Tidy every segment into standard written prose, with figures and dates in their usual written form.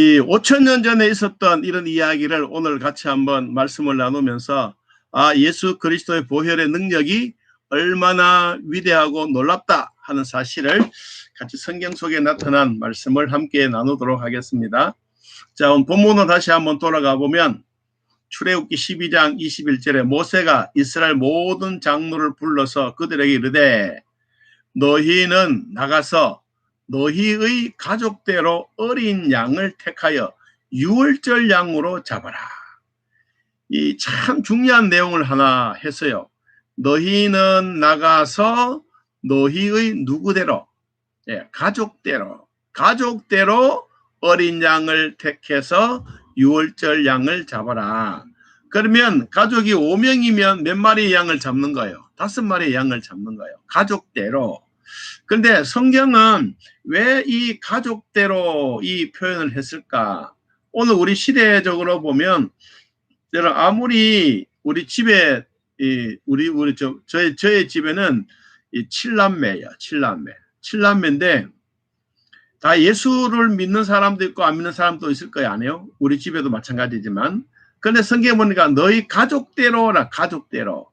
이 5,000년 전에 있었던 이런 이야기를 오늘 같이 한번 말씀을 나누면서 예수 그리스도의 보혈의 능력이 얼마나 위대하고 놀랍다 하는 사실을 같이 성경 속에 나타난 말씀을 함께 나누도록 하겠습니다. 자, 오늘 본문으로 다시 한번 돌아가 보면 출애굽기 12장 21절에 모세가 이스라엘 모든 장로를 불러서 그들에게 이르되 너희는 나가서 너희의 가족대로 어린 양을 택하여 유월절 양으로 잡아라. 이 참 중요한 내용을 하나 했어요. 너희는 나가서 너희의 누구대로, 가족대로 어린 양을 택해서 유월절 양을 잡아라. 그러면 가족이 5명이면 몇 마리의 양을 잡는 거예요? 5마리의 양을 잡는 거예요. 가족대로. 그런데 성경은 왜 이 가족대로 이 표현을 했을까? 오늘 우리 시대적으로 보면 여러분 아무리 우리 집에 저의 집에는 이 7남매예요. 7남매인데 다 예수를 믿는 사람도 있고 안 믿는 사람도 있을 거예요. 아니에요? 우리 집에도 마찬가지지만. 그런데 성경에 보니까 너희 가족대로라. 가족대로.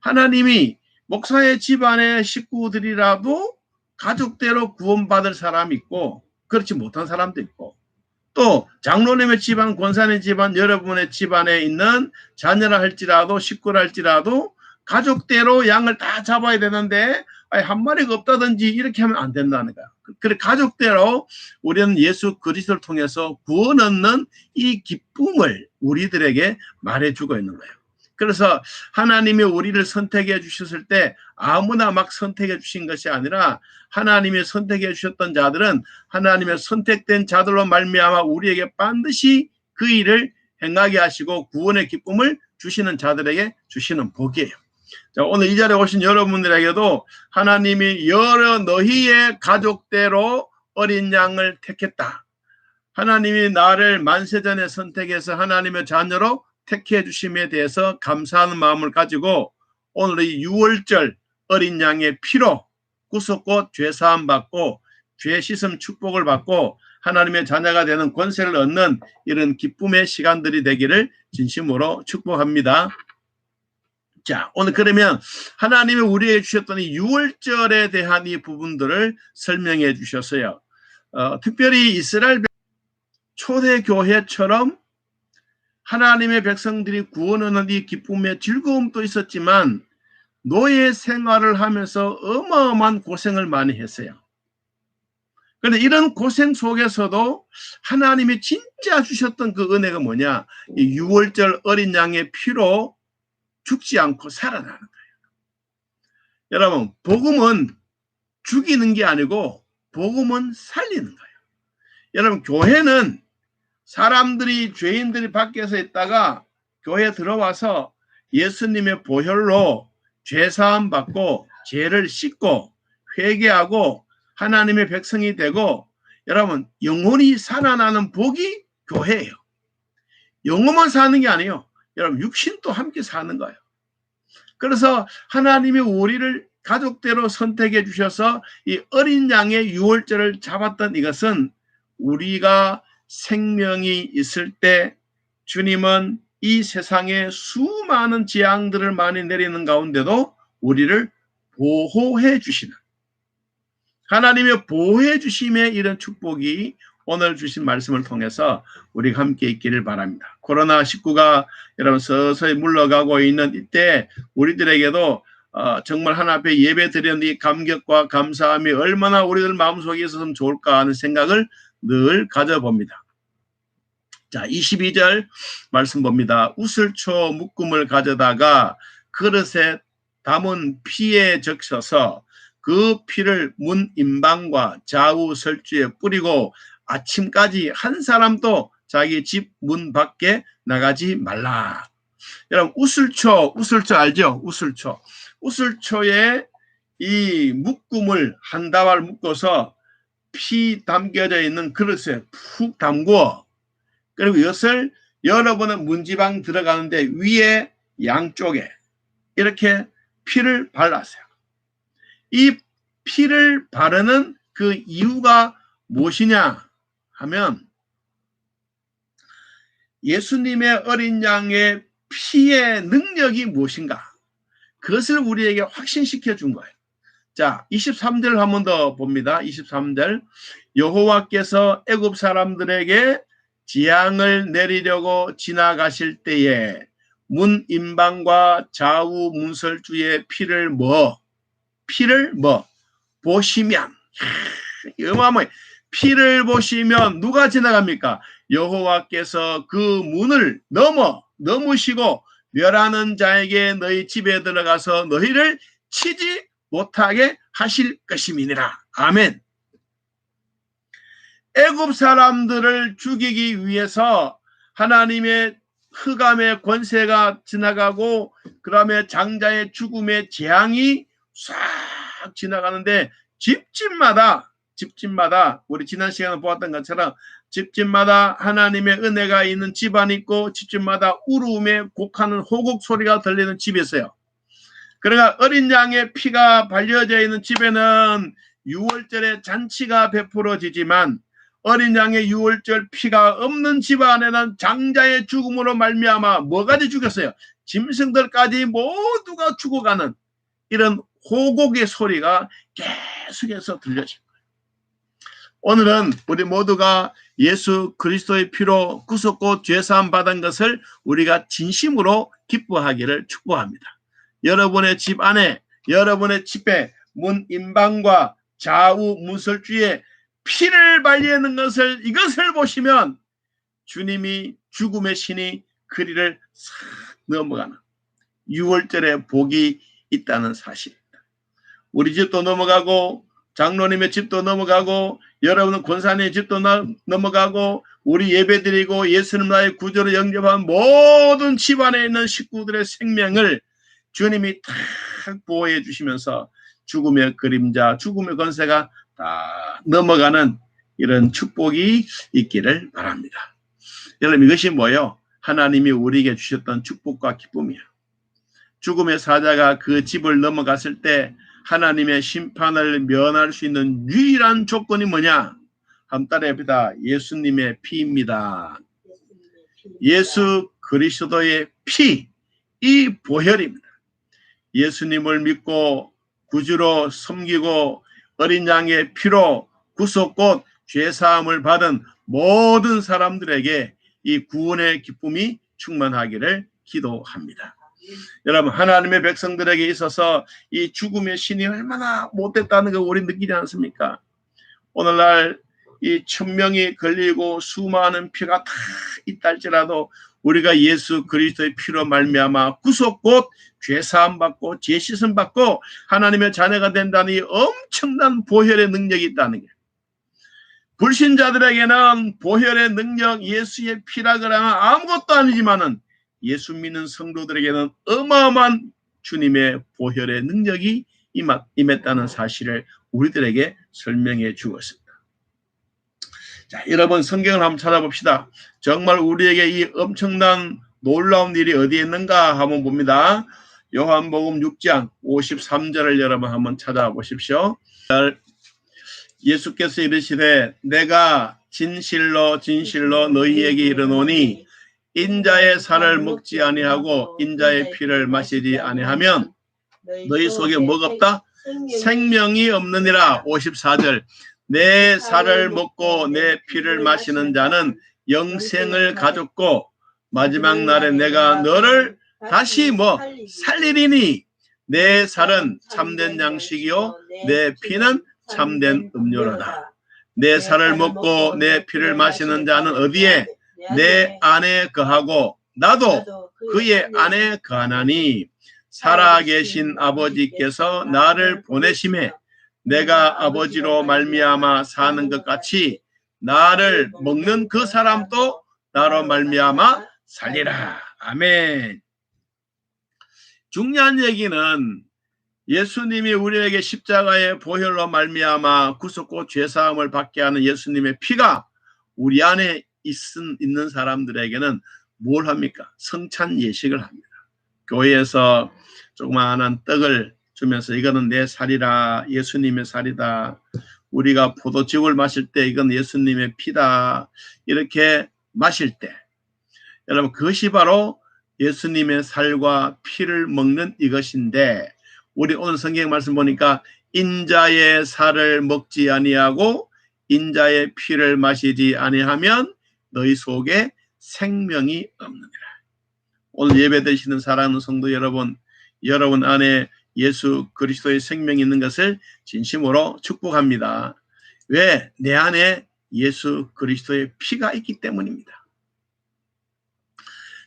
하나님이 목사의 집안의 식구들이라도 가족대로 구원받을 사람이 있고 그렇지 못한 사람도 있고 또 장로님의 집안, 권사님 집안, 여러분의 집안에 있는 자녀라 할지라도 식구라 할지라도 가족대로 양을 다 잡아야 되는데 한 마리가 없다든지 이렇게 하면 안 된다는 거야. 그래 가족대로 우리는 예수 그리스도를 통해서 구원 얻는 이 기쁨을 우리들에게 말해주고 있는 거예요. 그래서 하나님이 우리를 선택해 주셨을 때 아무나 막 선택해 주신 것이 아니라 하나님이 선택해 주셨던 자들은 하나님의 선택된 자들로 말미암아 우리에게 반드시 그 일을 행하게 하시고 구원의 기쁨을 주시는 자들에게 주시는 복이에요. 자, 오늘 이 자리에 오신 여러분들에게도 하나님이 여러 너희의 가족대로 어린 양을 택했다. 하나님이 나를 만세전에 선택해서 하나님의 자녀로 택해 주심에 대해서 감사하는 마음을 가지고 오늘 이 유월절 어린 양의 피로 구속고 죄사함 받고 죄 씻음 축복을 받고 하나님의 자녀가 되는 권세를 얻는 이런 기쁨의 시간들이 되기를 진심으로 축복합니다. 자, 오늘 그러면 하나님이 우리에게 주셨던 이 유월절에 대한 이 부분들을 설명해 주셨어요. 특별히 이스라엘 초대교회처럼 하나님의 백성들이 구원하는 이 기쁨의 즐거움도 있었지만 노예 생활을 하면서 어마어마한 고생을 많이 했어요. 그런데 이런 고생 속에서도 하나님이 진짜 주셨던 그 은혜가 뭐냐? 이 유월절 어린 양의 피로 죽지 않고 살아나는 거예요. 여러분, 복음은 죽이는 게 아니고 복음은 살리는 거예요. 여러분, 교회는 사람들이 죄인들이 밖에서 있다가 교회에 들어와서 예수님의 보혈로 죄사함 받고 죄를 씻고 회개하고 하나님의 백성이 되고 여러분 영혼이 살아나는 복이 교회예요. 영혼만 사는 게 아니에요. 여러분 육신도 함께 사는 거예요. 그래서 하나님이 우리를 가족대로 선택해 주셔서 이 어린 양의 유월절을 잡았던 이것은 우리가 생명이 있을 때 주님은 이 세상에 수많은 재앙들을 많이 내리는 가운데도 우리를 보호해 주시는 하나님의 보호해 주심의 이런 축복이 오늘 주신 말씀을 통해서 우리가 함께 있기를 바랍니다. 코로나19가 여러분 서서히 물러가고 있는 이때 우리들에게도 정말 하나 앞에 예배 드리는 이 감격과 감사함이 얼마나 우리들 마음속에 있었으면 좋을까 하는 생각을 늘 가져봅니다. 자, 22절 말씀 봅니다. 우슬초 묶음을 가져다가 그릇에 담은 피에 적셔서 그 피를 문 임방과 좌우 설주에 뿌리고 아침까지 한 사람도 자기 집 문 밖에 나가지 말라. 여러분 우슬초 알죠? 우슬초에 이 묶음을 한 다발 묶어서 피 담겨져 있는 그릇에 푹 담고 그리고 이것을 여러분은 문지방 들어가는데 위에 양쪽에 이렇게 피를 발랐어요. 이 피를 바르는 그 이유가 무엇이냐 하면 예수님의 어린 양의 피의 능력이 무엇인가? 그것을 우리에게 확신시켜 준 거예요. 자, 23절 한 번 더 봅니다. 23절. 여호와께서 애굽 사람들에게 재앙을 내리려고 지나가실 때에 문 임방과 좌우 문설주의 피를 보시면, 어마어마해. 피를 보시면 누가 지나갑니까? 여호와께서 그 문을 넘으시고 멸하는 자에게 너희 집에 들어가서 너희를 치지 못하게 하실 것임이니라. 아멘. 애굽 사람들을 죽이기 위해서 하나님의 흑암의 권세가 지나가고 그다음에 장자의 죽음의 재앙이 싹 지나가는데 집집마다 우리 지난 시간에 보았던 것처럼 집집마다 하나님의 은혜가 있는 집안이 있고 집집마다 울음의 곡하는 호곡 소리가 들리는 집이 있어요. 그러니까 어린 양의 피가 발려져 있는 집에는 유월절에 잔치가 베풀어지지만 어린 양의 유월절 피가 없는 집안에는 장자의 죽음으로 말미암아 뭐까지 죽였어요? 짐승들까지 모두가 죽어가는 이런 호곡의 소리가 계속해서 들려집니다. 오늘은 우리 모두가 예수 그리스도의 피로 구속고 죄사함 받은 것을 우리가 진심으로 기뻐하기를 축복합니다. 여러분의 집 안에, 여러분의 집에 문 임방과 좌우 문설주에 피를 발리는 것을, 이것을 보시면 주님이 죽음의 신이 그리를 싹 넘어가는 유월절의 복이 있다는 사실입니다. 우리 집도 넘어가고 장로님의 집도 넘어가고 여러분은 권사님의 집도 넘어가고 우리 예배드리고 예수님 나의 구조를 영접한 모든 집안에 있는 식구들의 생명을 주님이 탁 보호해 주시면서 죽음의 그림자, 죽음의 권세가 다 넘어가는 이런 축복이 있기를 바랍니다. 여러분, 이것이 뭐예요? 하나님이 우리에게 주셨던 축복과 기쁨이에요. 죽음의 사자가 그 집을 넘어갔을 때 하나님의 심판을 면할 수 있는 유일한 조건이 뭐냐? 한번 따라해봅니다. 예수님의 피입니다. 예수 그리스도의 피, 이 보혈입니다. 예수님을 믿고 구주로 섬기고 어린 양의 피로 구속 곧 죄사함을 받은 모든 사람들에게 이 구원의 기쁨이 충만하기를 기도합니다. 여러분, 하나님의 백성들에게 있어서 이 죽음의 신이 얼마나 못됐다는 걸 우리 느끼지 않습니까? 오늘날 이 1000명이 걸리고 수많은 피가 다 있다 할지라도 우리가 예수 그리스도의 피로 말미암아 구속 곧 죄사함 받고 죄씻음 받고 하나님의 자녀가 된다는 이 엄청난 보혈의 능력이 있다는 게, 불신자들에게는 보혈의 능력, 예수의 피라 그러면 아무것도 아니지만은 예수 믿는 성도들에게는 어마어마한 주님의 보혈의 능력이 임했다는 사실을 우리들에게 설명해 주었습니다. 자, 여러분, 성경을 한번 찾아봅시다. 정말 우리에게 이 엄청난 놀라운 일이 어디에 있는가 한번 봅니다. 요한복음 6장 53절을 여러분 한번 찾아보십시오. 예수께서 이르시되 내가 진실로 진실로 너희에게 이르노니 인자의 살을 먹지 아니하고 인자의 피를 마시지 아니하면 너희 속에 뭐가 없다? 생명이 없느니라. 54절. 내 살을 먹고 내 피를 마시는 자는 영생을 가졌고 마지막 날에 내가 너를 다시 살리리니 내 살은 참된 양식이요 내 피는 참된 음료로다. 내 살을 먹고 내 피를 마시는 자는 어디에? 내 안에 거하고 나도 그의 안에 거하나니 살아계신 아버지께서 나를 보내심에 내가 아버지로 말미암아 사는 것 같이 나를 먹는 그 사람도 나로 말미암아 살리라. 아멘. 중요한 얘기는 예수님이 우리에게 십자가의 보혈로 말미암아 구속고 죄사함을 받게 하는 예수님의 피가 우리 안에 있는 사람들에게는 뭘 합니까? 성찬 예식을 합니다. 교회에서 조그마한 떡을 주면서 이거는 내 살이라, 예수님의 살이다. 우리가 포도즙을 마실 때 이건 예수님의 피다. 이렇게 마실 때 여러분 그것이 바로 예수님의 살과 피를 먹는 이것인데 우리 오늘 성경 말씀 보니까 인자의 살을 먹지 아니하고 인자의 피를 마시지 아니하면 너희 속에 생명이 없느니라. 오늘 예배 드시는 사랑하는 성도 여러분, 여러분 안에 예수 그리스도의 생명이 있는 것을 진심으로 축복합니다. 왜? 내 안에 예수 그리스도의 피가 있기 때문입니다.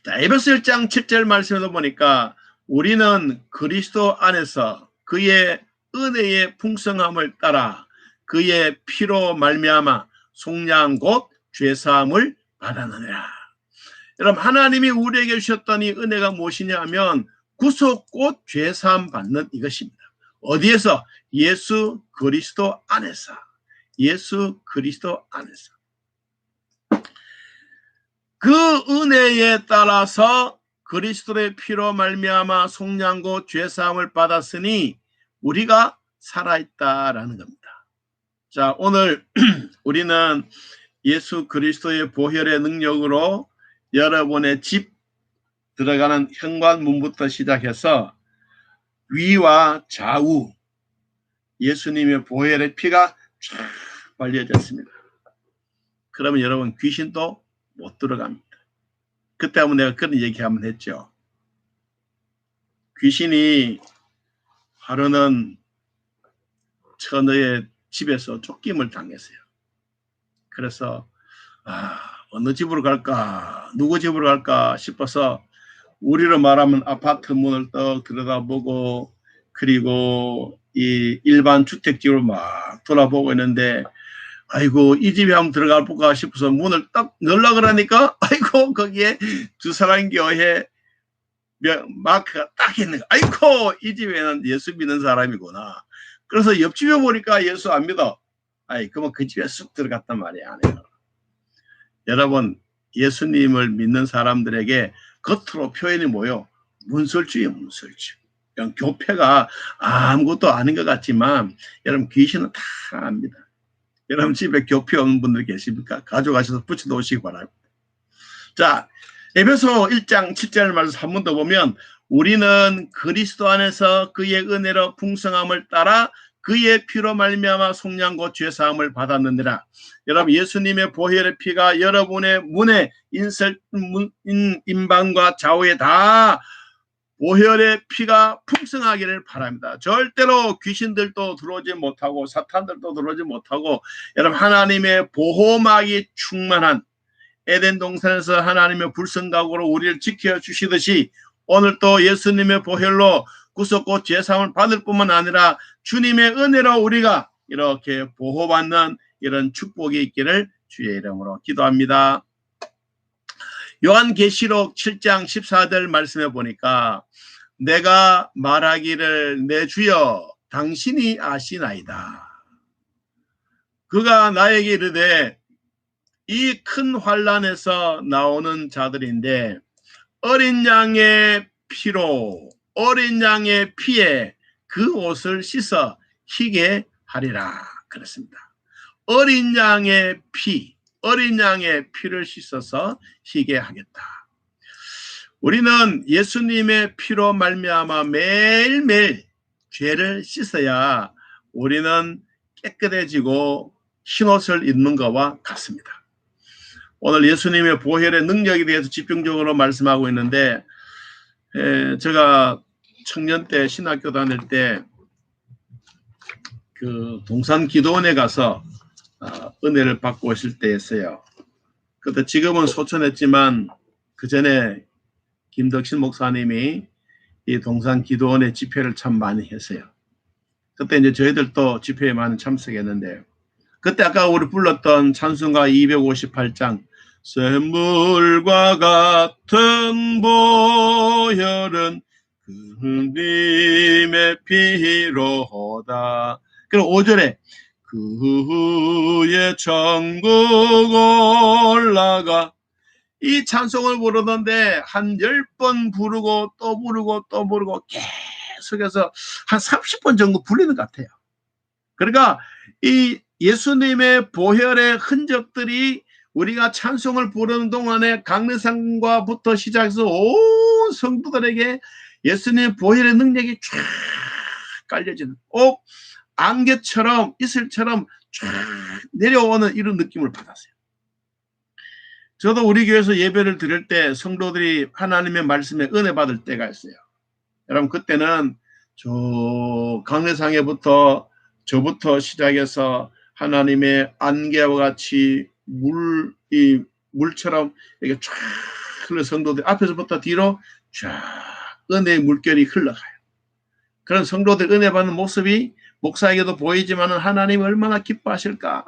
자, 에베소 1장 7절 말씀에도 보니까 우리는 그리스도 안에서 그의 은혜의 풍성함을 따라 그의 피로 말미암아 속량 곧 죄사함을 받았느니라. 여러분 하나님이 우리에게 주셨던 이 은혜가 무엇이냐 하면 구속 곧 죄사함 받는 이것입니다. 어디에서? 예수 그리스도 안에서. 예수 그리스도 안에서. 그 은혜에 따라서 그리스도의 피로 말미암아 속량 곧 죄사함을 받았으니 우리가 살아있다라는 겁니다. 자, 오늘 우리는 예수 그리스도의 보혈의 능력으로 여러분의 집 들어가는 현관문부터 시작해서 위와 좌우 예수님의 보혈의 피가 쫙 발려졌습니다. 그러면 여러분 귀신도 못 들어갑니다. 그때 한번 내가 그런 얘기 한번 했죠. 귀신이 하루는 처녀의 집에서 쫓김을 당했어요. 그래서 어느 집으로 갈까 누구 집으로 갈까 싶어서 우리로 말하면 아파트 문을 떡 들여다보고 그리고 이 일반 주택집으로 막 돌아보고 있는데 아이고 이 집에 한번 들어가 볼까 싶어서 문을 딱 열라 그러니까 아이고 거기에 두 사람 교회 마크가 딱 있는 거. 아이고 이 집에는 예수 믿는 사람이구나. 그래서 옆집에 보니까 예수 안 믿어. 아이 그러면 그 집에 쑥 들어갔단 말이야. 안에요. 여러분 예수님을 믿는 사람들에게 겉으로 표현이 뭐요? 문설주예요. 문설주. 그냥 교패가 아무것도 아닌 것 같지만 여러분 귀신은 다 압니다. 여러분 집에 교패 없는 분들 계십니까? 가져가셔서 붙여놓으시기 바랍니다. 자, 에베소 1장 7절 말씀 한 번 더 보면 우리는 그리스도 안에서 그의 은혜로 풍성함을 따라 그의 피로 말미암아 속량 곧 죄사함을 받았느니라. 여러분 예수님의 보혈의 피가 여러분의 문에 인방과 좌우에 다 보혈의 피가 풍성하기를 바랍니다. 절대로 귀신들도 들어오지 못하고 사탄들도 들어오지 못하고 여러분 하나님의 보호막이 충만한 에덴 동산에서 하나님의 불성각으로 우리를 지켜주시듯이 오늘 또 예수님의 보혈로 구속 곧 죄사함을 받을 뿐만 아니라 주님의 은혜로 우리가 이렇게 보호받는 이런 축복이 있기를 주의 이름으로 기도합니다. 요한계시록 7장 14절 말씀해 보니까 내가 말하기를 내 주여 당신이 아시나이다. 그가 나에게 이르되 이 큰 환난에서 나오는 자들인데 어린 양의 피로 어린 양의 피에 그 옷을 씻어 희게 하리라 그랬습니다. 어린 양의 피, 어린 양의 피를 씻어서 희게 하겠다. 우리는 예수님의 피로 말미암아 매일매일 죄를 씻어야 우리는 깨끗해지고 흰옷을 입는 것과 같습니다. 오늘 예수님의 보혈의 능력에 대해서 집중적으로 말씀하고 있는데 제가 청년 때 신학교 다닐 때 그 동산 기도원에 가서 은혜를 받고 있을 때였어요. 그때 지금은 소천했지만 그 전에 김덕신 목사님이 이 동산 기도원의 집회를 참 많이 했어요. 그때 이제 저희들도 집회에 많이 참석했는데 그때 아까 우리 불렀던 찬송가 258장 샘물과 같은 보혈은 그님의 피로다. 그리고 5절에 그의 천국 올라가 이 찬송을 부르던데 한 10번 부르고 또 부르고 또 부르고 계속해서 한 30번 정도 불리는 것 같아요. 그러니까 이 예수님의 보혈의 흔적들이 우리가 찬송을 부르는 동안에 강례상과부터 시작해서 온 성도들에게 예수님의 보혈의 능력이 쫙 깔려지는, 안개처럼 이슬처럼 쫙 내려오는 이런 느낌을 받았어요. 저도 우리 교회에서 예배를 드릴 때 성도들이 하나님의 말씀에 은혜 받을 때가 있어요. 여러분, 그때는 저 강례상에부터 저부터 시작해서 하나님의 안개와 같이 물처럼 이렇게 쫙 흘러, 성도들 앞에서부터 뒤로 쫙 은혜의 물결이 흘러가요. 그런 성도들 은혜 받는 모습이 목사에게도 보이지만 하나님 얼마나 기뻐하실까.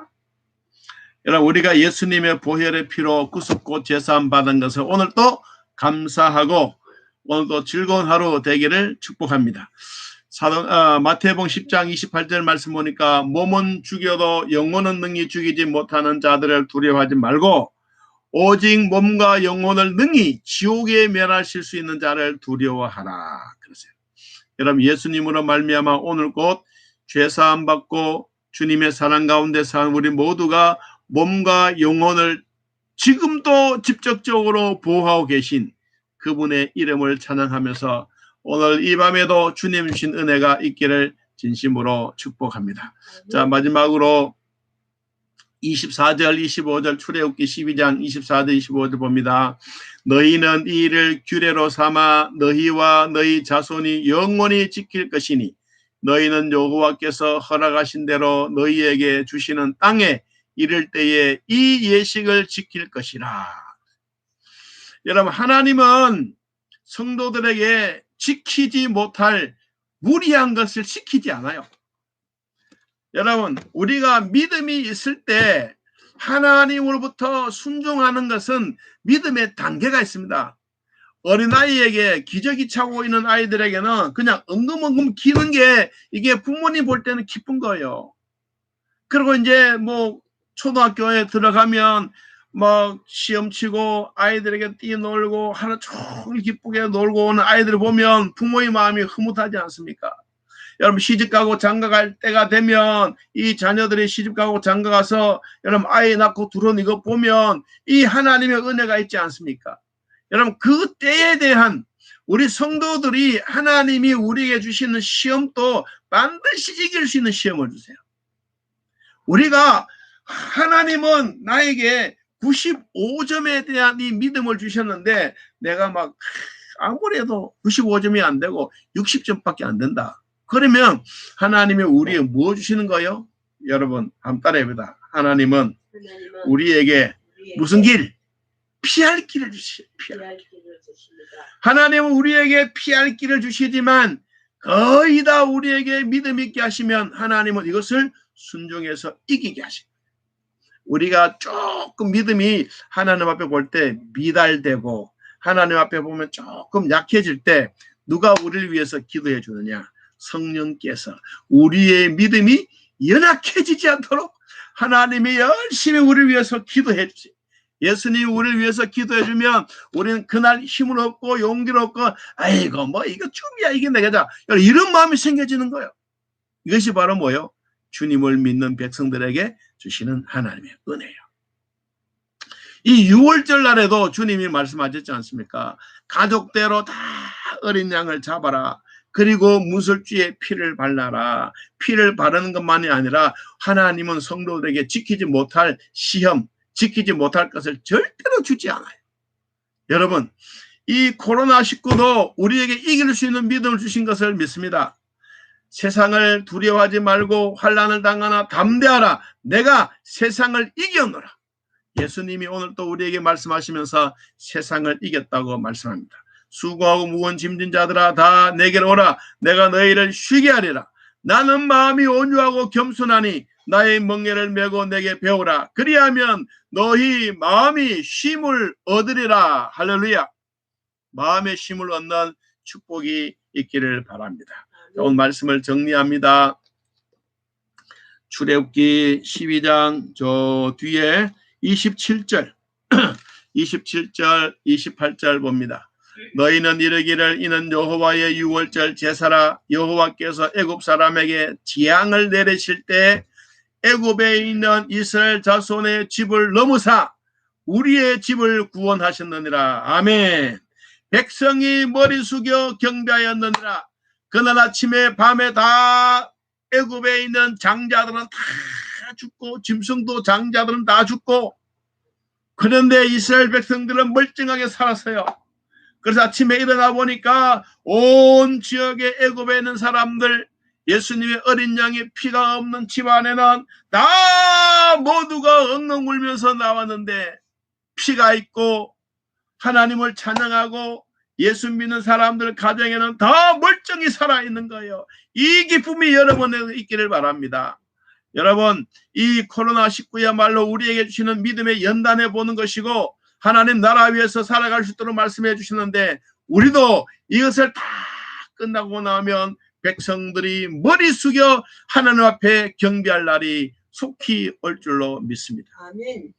여러분, 우리가 예수님의 보혈의 피로 구속고 제사함 받은 것을 오늘 또 감사하고 오늘도 즐거운 하루 되기를 축복합니다. 마태복음 10장 28절 말씀 보니까 몸은 죽여도 영혼은 능히 죽이지 못하는 자들을 두려워하지 말고 오직 몸과 영혼을 능히 지옥에 멸하실 수 있는 자를 두려워하라. 그러세요. 여러분, 예수님으로 말미암아 오늘 곧 죄사함 받고 주님의 사랑 가운데 사는 우리 모두가 몸과 영혼을 지금도 직접적으로 보호하고 계신 그분의 이름을 찬양하면서 오늘 이 밤에도 주님 주신 은혜가 있기를 진심으로 축복합니다. 자, 마지막으로 24절 25절 출애굽기 12장 24절 25절 봅니다. 너희는 이 일을 규례로 삼아 너희와 너희 자손이 영원히 지킬 것이니 너희는 여호와께서 허락하신 대로 너희에게 주시는 땅에 이를 때에 이 예식을 지킬 것이라. 여러분, 하나님은 성도들에게 지키지 못할 무리한 것을 시키지 않아요. 여러분, 우리가 믿음이 있을 때 하나님으로부터 순종하는 것은 믿음의 단계가 있습니다. 어린아이에게 기저귀 차고 있는 아이들에게는 그냥 엉금엉금 기는 게 이게 부모님 볼 때는 기쁜 거예요. 그리고 이제 뭐 초등학교에 들어가면 막 시험 치고 아이들에게 뛰놀고 하루 종일 기쁘게 놀고 오는 아이들을 보면 부모의 마음이 흐뭇하지 않습니까? 여러분, 시집가고 장가갈 때가 되면 이 자녀들이 시집가고 장가가서 여러분 아이 낳고 들어온 이거 보면 이 하나님의 은혜가 있지 않습니까? 여러분, 그 때에 대한 우리 성도들이 하나님이 우리에게 주시는 시험도 반드시 이길 수 있는 시험을 주세요. 우리가 하나님은 나에게 95점에 대한 이 믿음을 주셨는데 내가 막 아무래도 95점이 안 되고 60점밖에 안 된다. 그러면 하나님이 우리에게 뭐 주시는 거예요? 여러분, 한번 따라해봅니다. 하나님은 우리에게 무슨 길? 피할 길을 주시죠. 하나님은 우리에게 피할 길을 주시지만 거의 다 우리에게 믿음 있게 하시면 하나님은 이것을 순종해서 이기게 하십니다. 우리가 조금 믿음이 하나님 앞에 볼 때 미달되고 하나님 앞에 보면 조금 약해질 때 누가 우리를 위해서 기도해 주느냐? 성령께서 우리의 믿음이 연약해지지 않도록 하나님이 열심히 우리를 위해서 기도해 주세요. 예수님이 우리를 위해서 기도해 주면 우리는 그날 힘을 얻고 용기를 얻고 아이고 뭐 이거 좀이야 이게 내가자 이런 마음이 생겨지는 거예요. 이것이 바로 뭐예요? 주님을 믿는 백성들에게 주시는 하나님의 은혜예요. 이 6월절 날에도 주님이 말씀하셨지 않습니까? 가족대로 다 어린 양을 잡아라. 그리고 무설주에 피를 발라라. 피를 바르는 것만이 아니라 하나님은 성도들에게 지키지 못할 시험, 지키지 못할 것을 절대로 주지 않아요. 여러분, 이 코로나19도 우리에게 이길 수 있는 믿음을 주신 것을 믿습니다. 세상을 두려워하지 말고 환난을 당하나 담대하라. 내가 세상을 이겼노라. 예수님이 오늘 또 우리에게 말씀하시면서 세상을 이겼다고 말씀합니다. 수고하고 무거운 짐진 자들아 다 내게로 오라. 내가 너희를 쉬게 하리라. 나는 마음이 온유하고 겸손하니 나의 멍에를 메고 내게 배우라. 그리하면 너희 마음이 쉼을 얻으리라. 할렐루야. 마음의 쉼을 얻는 축복이 있기를 바랍니다. 오늘 말씀을 정리합니다. 출애굽기 12장 저 뒤에 27절 27절 28절 봅니다. 너희는 이르기를 이는 여호와의 유월절 제사라. 여호와께서 애굽 사람에게 재앙을 내리실 때 애굽에 있는 이스라엘 자손의 집을 넘으사 우리의 집을 구원하셨느니라. 아멘. 백성이 머리 숙여 경배하였느니라. 그날 아침에 밤에 다 애굽에 있는 장자들은 다 죽고 짐승도 장자들은 다 죽고, 그런데 이스라엘 백성들은 멀쩡하게 살았어요. 그래서 아침에 일어나 보니까 온 지역의 애굽에 있는 사람들, 예수님의 어린 양의 피가 없는 집 안에는 다 모두가 엉엉 울면서 나왔는데, 피가 있고 하나님을 찬양하고 예수 믿는 사람들 가정에는 더 멀쩡히 살아있는 거예요. 이 기쁨이 여러분에게 있기를 바랍니다. 여러분, 이 코로나19야말로 우리에게 주시는 믿음의 연단해 보는 것이고, 하나님 나라 위해서 살아갈 수 있도록 말씀해 주시는데, 우리도 이것을 다 끝나고 나면 백성들이 머리 숙여 하나님 앞에 경배할 날이 속히 올 줄로 믿습니다. 아멘.